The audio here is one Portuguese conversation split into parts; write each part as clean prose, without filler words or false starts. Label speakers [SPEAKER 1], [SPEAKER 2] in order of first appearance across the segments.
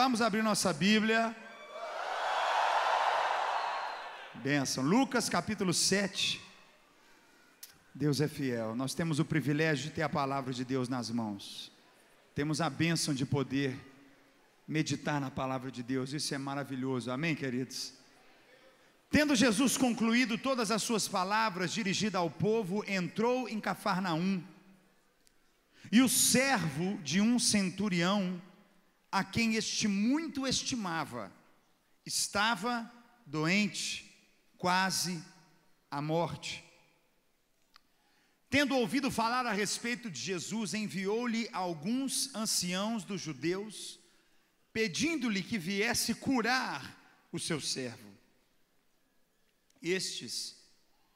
[SPEAKER 1] Vamos abrir nossa Bíblia. Bênção. Lucas capítulo 7. Deus é fiel. Nós temos o privilégio de ter a palavra de Deus nas mãos. Temos a bênção de poder meditar na palavra de Deus. Isso é maravilhoso. Amém, queridos? Tendo Jesus concluído todas as suas palavras dirigidas ao povo, entrou em Cafarnaum. E o servo de um centurião, a quem este muito estimava, estava doente, quase à morte. Tendo ouvido falar a respeito de Jesus, enviou-lhe alguns anciãos dos judeus, pedindo-lhe que viesse curar o seu servo. Estes,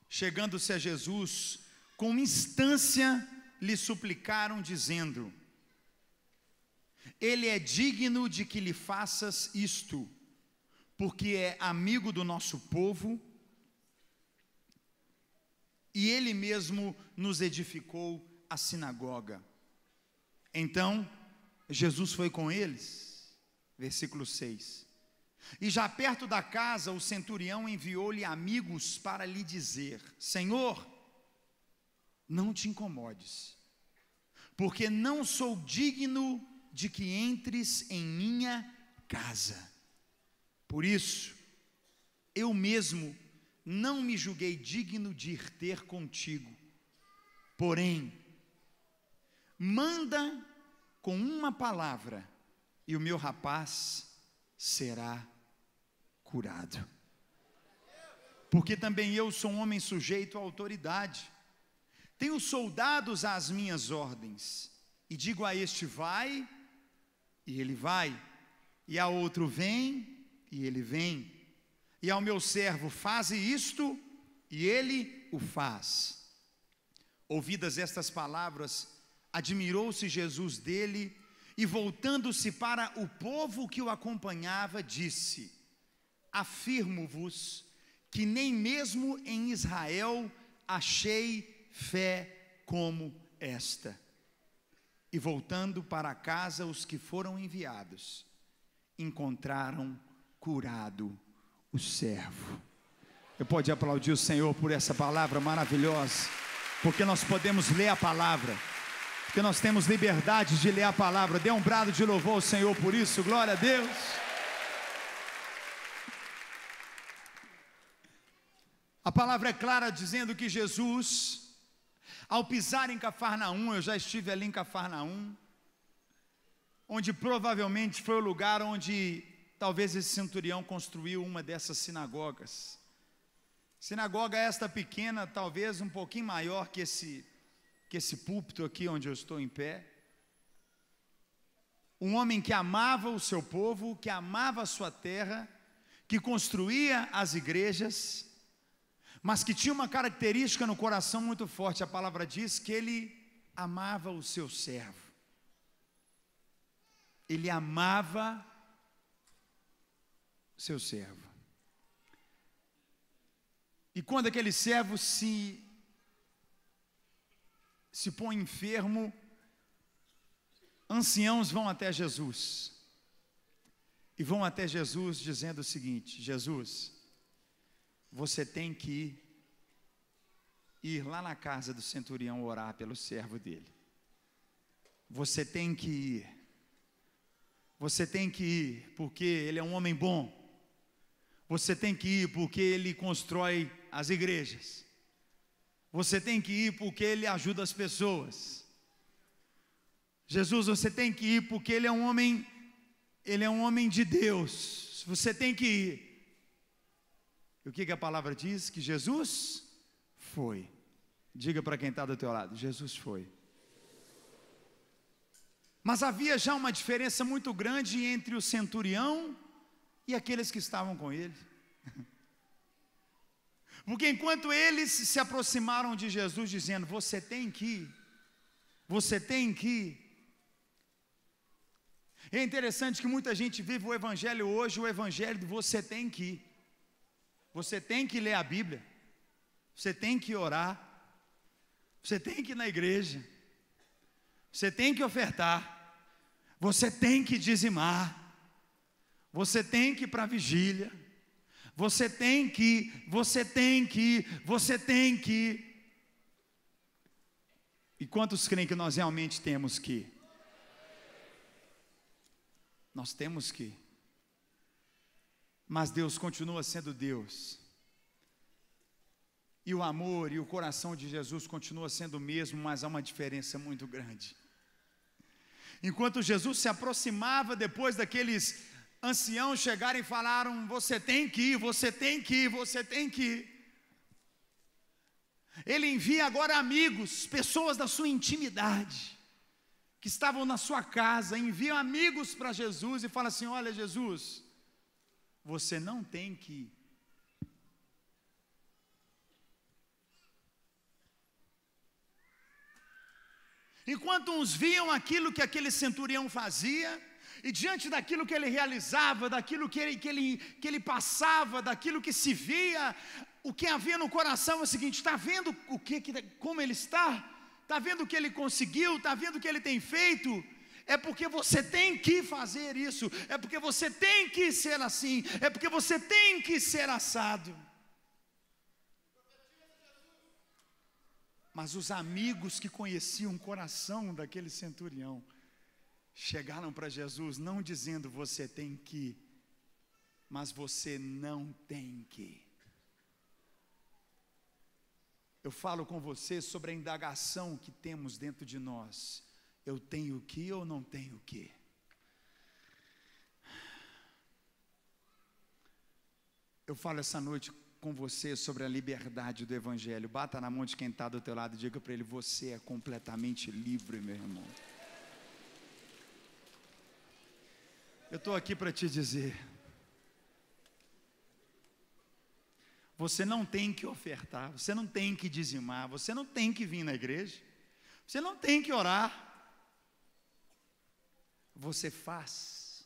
[SPEAKER 1] chegando-se a Jesus, com instância lhe suplicaram, dizendo: Ele é digno de que lhe faças isto, porque é amigo do nosso povo, e ele mesmo nos edificou a sinagoga. Então, Jesus foi com eles, versículo 6. E já perto da casa, o centurião enviou-lhe amigos para lhe dizer: Senhor, não te incomodes, porque não sou digno de que entres em minha casa. Por isso, eu mesmo não me julguei digno de ir ter contigo. Porém, manda com uma palavra, e o meu rapaz será curado. Porque também eu sou um homem sujeito à autoridade. Tenho soldados às minhas ordens, e digo a este: vai, e ele vai, e a outro: vem, e ele vem, e ao meu servo: faze isto, e ele o faz. Ouvidas estas palavras, admirou-se Jesus dele, e voltando-se para o povo que o acompanhava, disse: afirmo-vos que nem mesmo em Israel achei fé como esta. E voltando para casa, os que foram enviados encontraram curado o servo. Eu pode aplaudir o Senhor por essa palavra maravilhosa, porque nós podemos ler a palavra, porque nós temos liberdade de ler a palavra. Dê um brado de louvor ao Senhor por isso. Glória a Deus. A palavra é clara dizendo que Jesus, ao pisar em Cafarnaum, eu já estive ali em Cafarnaum, onde provavelmente foi o lugar onde talvez esse centurião construiu uma dessas sinagogas. Sinagoga esta pequena, talvez um pouquinho maior que esse púlpito aqui onde eu estou em pé. Um homem que amava o seu povo, que amava a sua terra, que construía as igrejas, mas que tinha uma característica no coração muito forte. A palavra diz que ele amava o seu servo. Ele amava o seu servo. E quando aquele servo se põe enfermo, anciãos vão até Jesus. E vão até Jesus dizendo o seguinte: Jesus, você tem que ir lá na casa do centurião orar pelo servo dele. Você tem que ir. Você tem que ir porque ele é um homem bom. Você tem que ir porque ele constrói as igrejas. Você tem que ir porque ele ajuda as pessoas. Jesus, você tem que ir porque ele é um homem de Deus. Você tem que ir. E o que a palavra diz? Que Jesus foi. Diga para quem está do teu lado: Jesus foi. Mas havia já uma diferença muito grande entre o centurião e aqueles que estavam com ele. Porque enquanto eles se aproximaram de Jesus dizendo: você tem que ir, você tem que ir. É interessante que muita gente vive o evangelho hoje, o evangelho de você tem que ir. Você tem que ler a Bíblia, você tem que orar, você tem que ir na igreja, você tem que ofertar, você tem que dizimar, Você tem que ir para a vigília. Você tem que ir, você tem que ir, você tem que ir. E quantos creem que nós realmente temos que ir? Nós temos que ir. Mas Deus continua sendo Deus. E o amor e o coração de Jesus continua sendo o mesmo, mas há uma diferença muito grande. Enquanto Jesus se aproximava, depois daqueles anciãos chegarem e falaram: você tem que ir, você tem que ir, você tem que ir. Ele envia agora amigos, pessoas da sua intimidade, que estavam na sua casa, envia amigos para Jesus e fala assim: olha, Jesus, você não tem que ir. Enquanto uns viam aquilo que aquele centurião fazia, e diante daquilo que ele realizava, daquilo que ele passava, daquilo que se via, o que havia no coração é o seguinte: está vendo como ele está? Está vendo o que ele conseguiu? Está vendo o que ele tem feito? É porque você tem que fazer isso, é porque você tem que ser assim, é porque você tem que ser assado. Mas os amigos que conheciam o coração daquele centurião chegaram para Jesus não dizendo: você tem que, mas você não tem que. Eu falo com você sobre a indagação que temos dentro de nós: eu tenho que ou não tenho que? Eu falo essa noite com você sobre a liberdade do Evangelho. Bata na mão de quem está do teu lado e diga para ele: você é completamente livre, meu irmão. Eu estou aqui para te dizer: você não tem que ofertar, você não tem que dizimar, você não tem que vir na igreja, você não tem que orar. Você faz.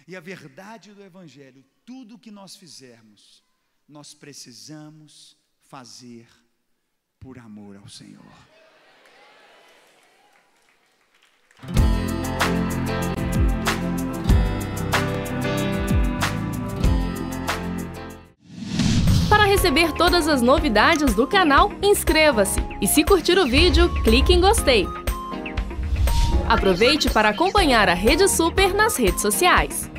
[SPEAKER 1] E a verdade do Evangelho: tudo que nós fizermos, nós precisamos fazer por amor ao Senhor.
[SPEAKER 2] Para receber todas as novidades do canal, inscreva-se e, se curtir o vídeo, clique em gostei. Aproveite para acompanhar a Rede Super nas redes sociais.